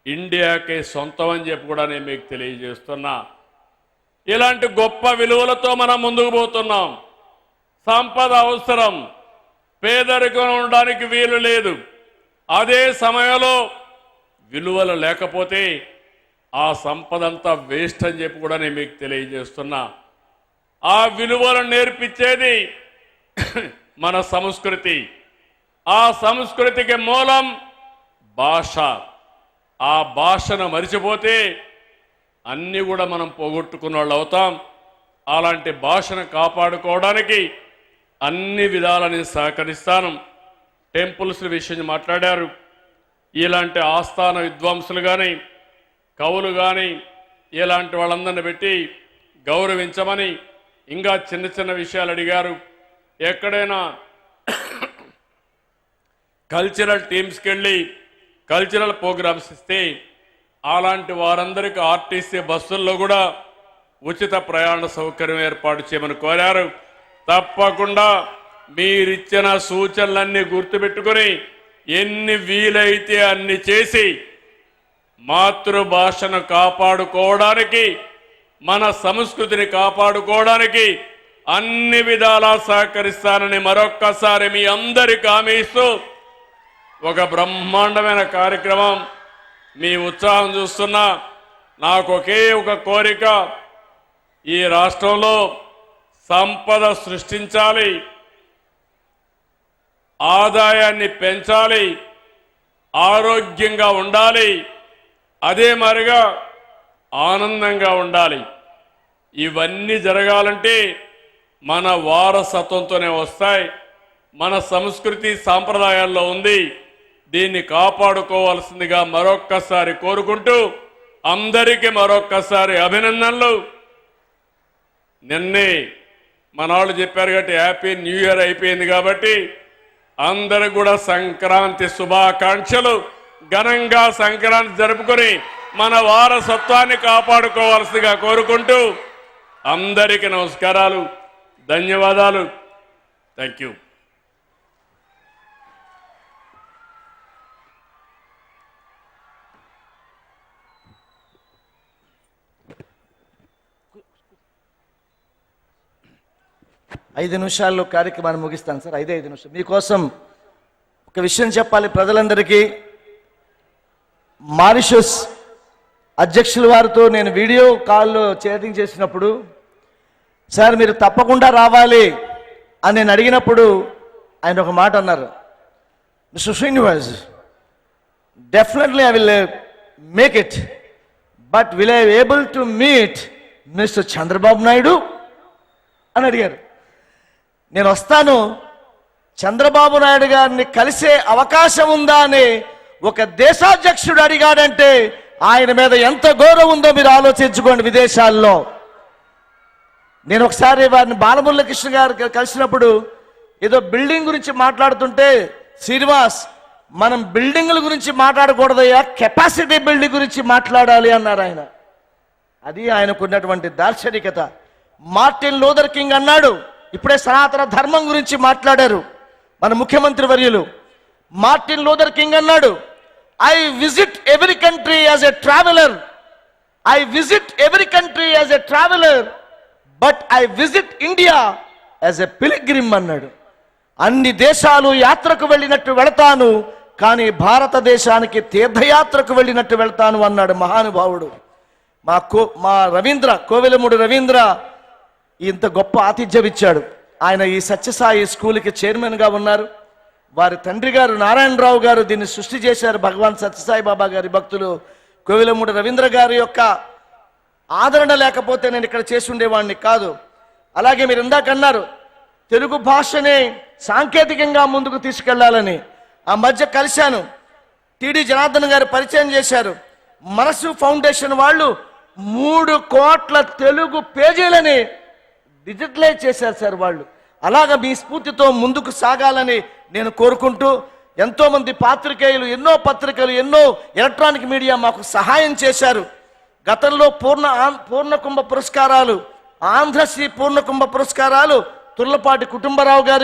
ఇండియాకే సొంతం అని చెప్పి కూడా నేను మీకు తెలియజేస్తున్నా. ఇలాంటి గొప్ప విలువలతో మనం ముందుకు పోతున్నాం. సంపద అవసరం, పేదరికం ఉండడానికి వీలు లేదు. అదే సమయంలో విలువలు లేకపోతే ఆ సంపదంతా వేస్ట్ అని చెప్పి కూడా నేను మీకు తెలియజేస్తున్నా. ఆ విలువలను నేర్పించేది మన సంస్కృతి. ఆ సంస్కృతికి మూలం భాష. ఆ భాషను మరిచిపోతే అన్నీ కూడా మనం పోగొట్టుకున్న వాళ్ళు అవుతాం. అలాంటి భాషను కాపాడుకోవడానికి అన్ని విధాలని సహకరిస్తాను. టెంపుల్స్ విషయం మాట్లాడారు. ఇలాంటి ఆస్థాన విద్వాంసులు కానీ కవులు కానీ ఇలాంటి వాళ్ళందరిని పెట్టి గౌరవించమని ఇంకా చిన్న చిన్న విషయాలు అడిగారు. ఎక్కడైనా కల్చరల్ టీమ్స్కి వెళ్ళి కల్చరల్ ప్రోగ్రామ్స్ ఇస్తే అలాంటి వారందరికీ ఆర్టీసీ బస్సుల్లో కూడా ఉచిత ప్రయాణ సౌకర్యం ఏర్పాటు చేయమని కోరారు. తప్పకుండా మీరిచ్చిన సూచనలన్నీ గుర్తుపెట్టుకొని ఎన్ని వీలైతే అన్ని చేసి మాతృభాషను కాపాడుకోవడానికి, మన సంస్కృతిని కాపాడుకోవడానికి అన్ని విధాలా సహకరిస్తానని మరొక్కసారి మీ అందరికీ హామీ ఇస్తూ ఒక బ్రహ్మాండమైన కార్యక్రమం. మీ ఉత్సాహం చూస్తున్నా నాకు ఒకే ఒక కోరిక, ఈ రాష్ట్రంలో సంపద సృష్టించాలి, ఆదాయాన్ని పెంచాలి, ఆరోగ్యంగా ఉండాలి, అదే మరిగా ఆనందంగా ఉండాలి. ఇవన్నీ జరగాలంటే మన వారసత్వంతోనే వస్తాయి. మన సంస్కృతి సాంప్రదాయాల్లో ఉంది. దీన్ని కాపాడుకోవాల్సిందిగా మరొక్కసారి కోరుకుంటూ అందరికీ మరొక్కసారి అభినందనలు. నిన్నే మనవాళ్ళు చెప్పారు కాబట్టి హ్యాపీ న్యూ ఇయర్ అయిపోయింది కాబట్టి అందరికి కూడా సంక్రాంతి శుభాకాంక్షలు. ఘనంగా సంక్రాంతి జరుపుకొని మన వారసత్వాన్ని కాపాడుకోవాల్సిందిగా కోరుకుంటూ అందరికీ నమస్కారాలు, ధన్యవాదాలు. Thank you. ఐదు నిమిషాల్లో కార్యక్రమాన్ని ముగిస్తాను సార్. 5 నిమిషాలు మీకోసం ఒక విషయం చెప్పాలి ప్రజలందరికీ. మారిషస్ అధ్యక్షుల వారితో నేను వీడియో కాల్లో చాటింగ్ చేసినప్పుడు, సార్ మీరు తప్పకుండా రావాలి అని నేను అడిగినప్పుడు ఆయన ఒక మాట అన్నారు, mister Srinivas, definitely I will make it, but will I able to meet mister Chandrababu Naidu అని అడిగారు. నేను వస్తాను, చంద్రబాబు నాయుడు గారిని కలిసే అవకాశం ఉందా అని ఒక దేశాధ్యక్షుడు అడిగాడంటే ఆయన మీద ఎంత గౌరవం ఉందో మీరు ఆలోచించుకోండి. విదేశాల్లో నేను ఒకసారి వారిని బాలమురళీకృష్ణ గారు కలిసినప్పుడు ఏదో బిల్డింగ్ గురించి మాట్లాడుతుంటే, శ్రీనివాస్ మనం బిల్డింగ్ల గురించి మాట్లాడకూడదయ్యా, కెపాసిటీ బిల్డింగ్ గురించి మాట్లాడాలి అన్నారు ఆయన. అది ఆయనకున్నటువంటి దార్శనికత. మార్టిన్ లూథర్ కింగ్ అన్నాడు, ఇప్పుడే సనాతన ధర్మం గురించి మాట్లాడారు మన ముఖ్యమంత్రి వర్యులు. మార్టిన్ లూథర్ కింగ్ అన్నాడు, I visit every country as a traveller, I visit every country as a traveller, but I visit India as a pilgrim అన్నాడు. అన్ని దేశాలు యాత్రకు వెళ్ళినట్టు వెళతాను, కానీ భారతదేశానికి తీర్థయాత్రకు వెళ్ళినట్టు వెళ్తాను అన్నాడు మహానుభావుడు. మా రవీంద్ర, కోవెలమూడి రవీంద్ర ఇంత గొప్ప ఆతిథ్యం ఇచ్చాడు. ఆయన ఈ సత్యసాయి స్కూల్కి చైర్మన్గా ఉన్నారు. వారి తండ్రి గారు నారాయణరావు గారు దీన్ని సృష్టి చేశారు. భగవాన్ సత్యసాయి బాబా గారి భక్తులు. కోవెలమూడి రవీంద్ర గారి యొక్క ఆదరణ లేకపోతే నేను ఇక్కడ చేసి ఉండేవాడిని కాదు. అలాగే మీరు ఇందాక అన్నారు తెలుగు భాషని సాంకేతికంగా ముందుకు తీసుకెళ్లాలని. ఆ మధ్య కలిశాను, టిడి జనార్దన్ గారు పరిచయం చేశారు. మనసు ఫౌండేషన్ వాళ్ళు 3 కోట్ల తెలుగు పేజీలని డిజిటలైజ్ చేశారు సార్ వాళ్ళు. అలాగా మీ స్ఫూర్తితో ముందుకు సాగాలని నేను కోరుకుంటూ, ఎంతోమంది పాత్రికేయులు, ఎన్నో పత్రికలు, ఎన్నో ఎలక్ట్రానిక్ మీడియా మాకు సహాయం చేశారు. గతంలో పూర్ణకుంభ పురస్కారాలు, ఆంధ్రశ్రీ పూర్ణకుంభ పురస్కారాలు తుర్లపాటి కుటుంబరావు గారు